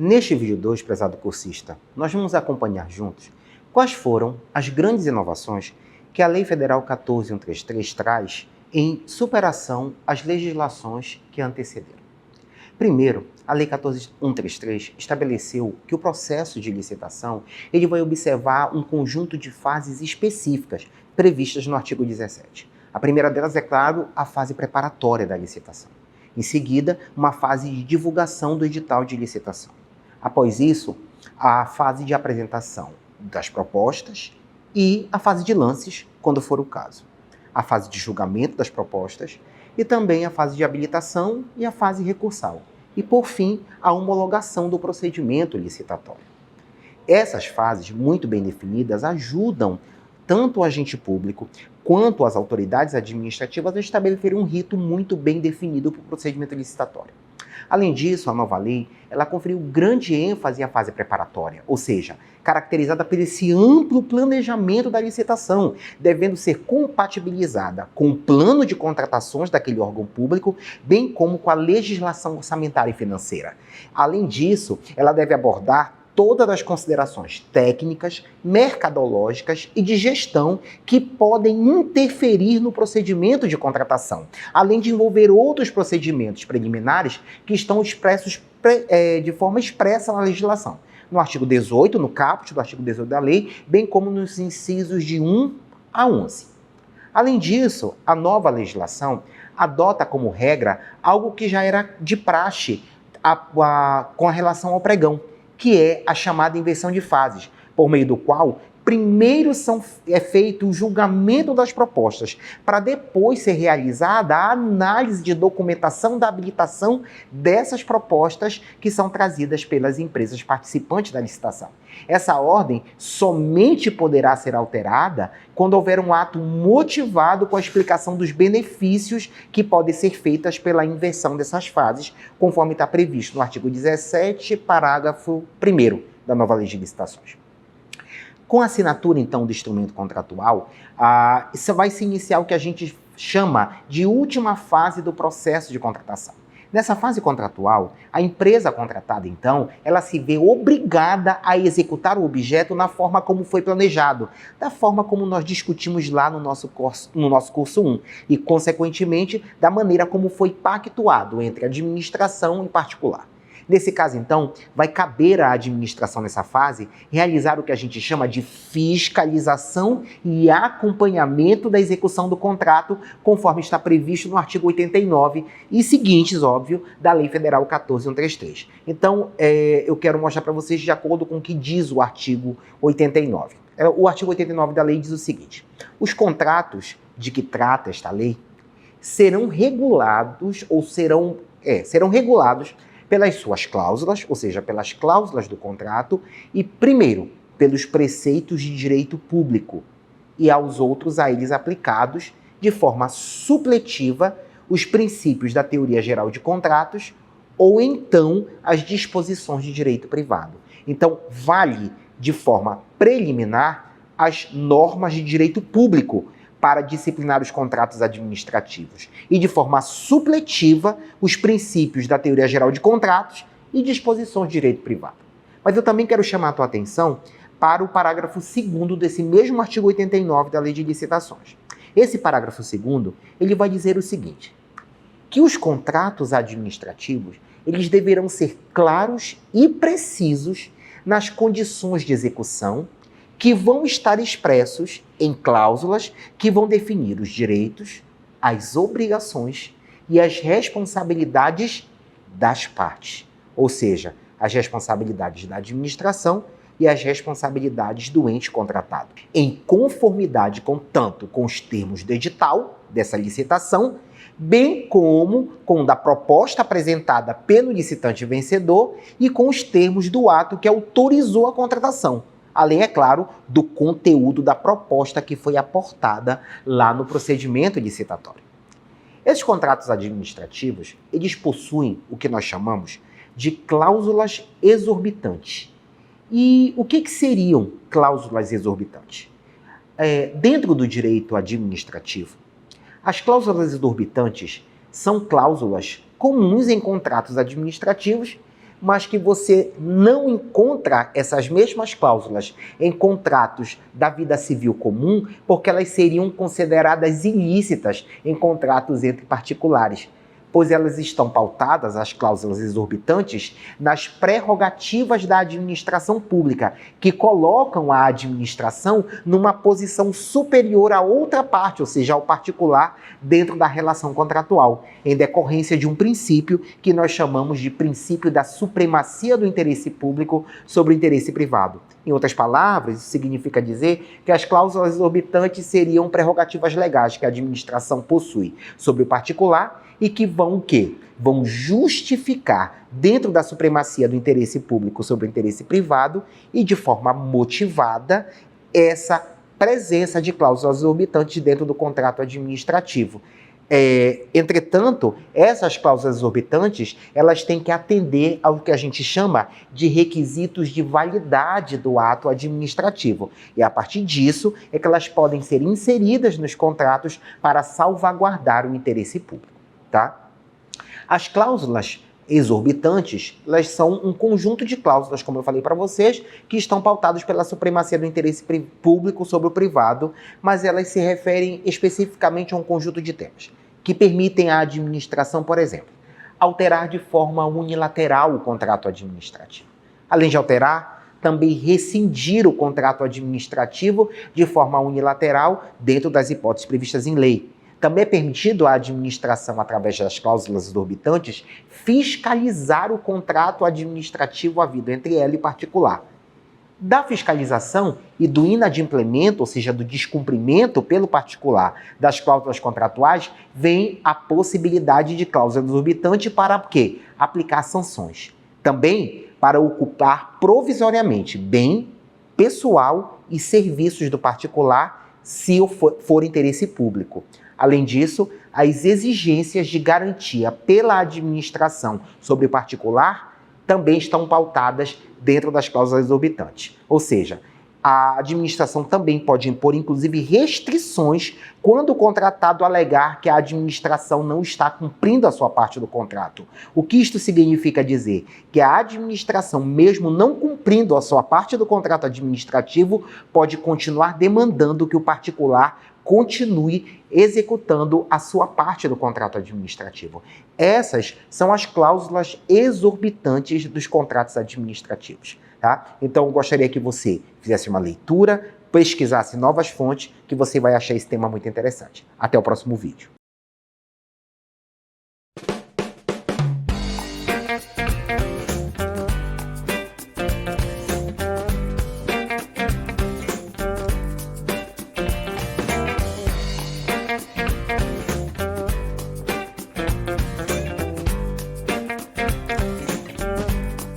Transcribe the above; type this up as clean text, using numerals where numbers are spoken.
Neste vídeo 2, prezado cursista, nós vamos acompanhar juntos quais foram as grandes inovações que a Lei Federal 14.133 traz em superação às legislações que a antecederam. Primeiro, a Lei 14.133 estabeleceu que o processo de licitação ele vai observar um conjunto de fases específicas previstas no artigo 17. A primeira delas, é claro, a fase preparatória da licitação. Em seguida, uma fase de divulgação do edital de licitação. Após isso, a fase de apresentação das propostas e a fase de lances, quando for o caso. A fase de julgamento das propostas e também a fase de habilitação e a fase recursal. E, por fim, a homologação do procedimento licitatório. Essas fases, muito bem definidas, ajudam tanto o agente público quanto as autoridades administrativas a estabelecer um rito muito bem definido para o procedimento licitatório. Além disso, a nova lei, ela conferiu grande ênfase à fase preparatória, ou seja, caracterizada por esse amplo planejamento da licitação, devendo ser compatibilizada com o plano de contratações daquele órgão público, bem como com a legislação orçamentária e financeira. Além disso, ela deve abordar todas as considerações técnicas, mercadológicas e de gestão que podem interferir no procedimento de contratação, além de envolver outros procedimentos preliminares que estão expressos de forma expressa na legislação. No artigo 18, no caput do artigo 18 da lei, bem como nos incisos de 1 a 11. Além disso, a nova legislação adota como regra algo que já era de praxe com a relação ao pregão, que é a chamada inversão de fases, por meio do qual primeiro é feito o julgamento das propostas, para depois ser realizada a análise de documentação da habilitação dessas propostas que são trazidas pelas empresas participantes da licitação. Essa ordem somente poderá ser alterada quando houver um ato motivado com a explicação dos benefícios que podem ser feitas pela inversão dessas fases, conforme está previsto no artigo 17, parágrafo 1º da nova lei de licitações. Com a assinatura, então, do instrumento contratual, isso vai se iniciar o que a gente chama de última fase do processo de contratação. Nessa fase contratual, a empresa contratada, então, ela se vê obrigada a executar o objeto na forma como foi planejado, da forma como nós discutimos lá no nosso curso 1, e, consequentemente, da maneira como foi pactuado entre administração e particular. Nesse caso, então, vai caber à administração nessa fase realizar o que a gente chama de fiscalização e acompanhamento da execução do contrato, conforme está previsto no artigo 89 e seguintes, óbvio, da Lei Federal 14.133. Então, eu quero mostrar para vocês de acordo com o que diz o artigo 89. O artigo 89 da lei diz o seguinte: os contratos de que trata esta lei serão regulados pelas suas cláusulas, ou seja, pelas cláusulas do contrato, e, primeiro, pelos preceitos de direito público, e aos outros a eles aplicados, de forma supletiva, os princípios da teoria geral de contratos, ou então as disposições de direito privado. Então, vale, de forma preliminar, as normas de direito público, para disciplinar os contratos administrativos, e de forma supletiva os princípios da teoria geral de contratos e disposições de direito privado. Mas eu também quero chamar a tua atenção para o parágrafo 2º desse mesmo artigo 89 da Lei de Licitações. Esse parágrafo 2º, ele vai dizer o seguinte: que os contratos administrativos, eles deverão ser claros e precisos nas condições de execução, que vão estar expressos em cláusulas que vão definir os direitos, as obrigações e as responsabilidades das partes, ou seja, as responsabilidades da administração e as responsabilidades do ente contratado, em conformidade tanto com os termos do edital dessa licitação, bem como com da proposta apresentada pelo licitante vencedor e com os termos do ato que autorizou a contratação. Além, é claro, do conteúdo da proposta que foi aportada lá no procedimento licitatório. Esses contratos administrativos, eles possuem o que nós chamamos de cláusulas exorbitantes. E o que seriam cláusulas exorbitantes? Dentro do direito administrativo, as cláusulas exorbitantes são cláusulas comuns em contratos administrativos mas que você não encontra essas mesmas cláusulas em contratos da vida civil comum, porque elas seriam consideradas ilícitas em contratos entre particulares, pois elas estão pautadas, as cláusulas exorbitantes, nas prerrogativas da administração pública, que colocam a administração numa posição superior à outra parte, ou seja, ao particular, dentro da relação contratual, em decorrência de um princípio que nós chamamos de princípio da supremacia do interesse público sobre o interesse privado. Em outras palavras, isso significa dizer que as cláusulas exorbitantes seriam prerrogativas legais que a administração possui sobre o particular e que vão o quê? Vão justificar, dentro da supremacia do interesse público sobre o interesse privado e de forma motivada, essa presença de cláusulas exorbitantes dentro do contrato administrativo. Entretanto, essas cláusulas exorbitantes, elas têm que atender ao que a gente chama de requisitos de validade do ato administrativo. E a partir disso é que elas podem ser inseridas nos contratos para salvaguardar o interesse público. Tá? As cláusulas exorbitantes, elas são um conjunto de cláusulas, como eu falei para vocês, que estão pautadas pela supremacia do interesse público sobre o privado, mas elas se referem especificamente a um conjunto de temas, que permitem à administração, por exemplo, alterar de forma unilateral o contrato administrativo. Além de alterar, também rescindir o contrato administrativo de forma unilateral dentro das hipóteses previstas em lei. Também é permitido à administração, através das cláusulas exorbitantes, fiscalizar o contrato administrativo havido entre ela e particular. Da fiscalização e do inadimplemento, ou seja, do descumprimento pelo particular das cláusulas contratuais, vem a possibilidade de cláusula exorbitante para quê? Aplicar sanções. Também para ocupar provisoriamente bem pessoal e serviços do particular, se for interesse público. Além disso, as exigências de garantia pela administração sobre o particular também estão pautadas dentro das cláusulas exorbitantes. Ou seja, a administração também pode impor, inclusive, restrições quando o contratado alegar que a administração não está cumprindo a sua parte do contrato. O que isto significa dizer? Que a administração, mesmo não cumprindo a sua parte do contrato administrativo, pode continuar demandando que o particular continue executando a sua parte do contrato administrativo. Essas são as cláusulas exorbitantes dos contratos administrativos. Tá? Então, eu gostaria que você fizesse uma leitura, pesquisasse novas fontes, que você vai achar esse tema muito interessante. Até o próximo vídeo.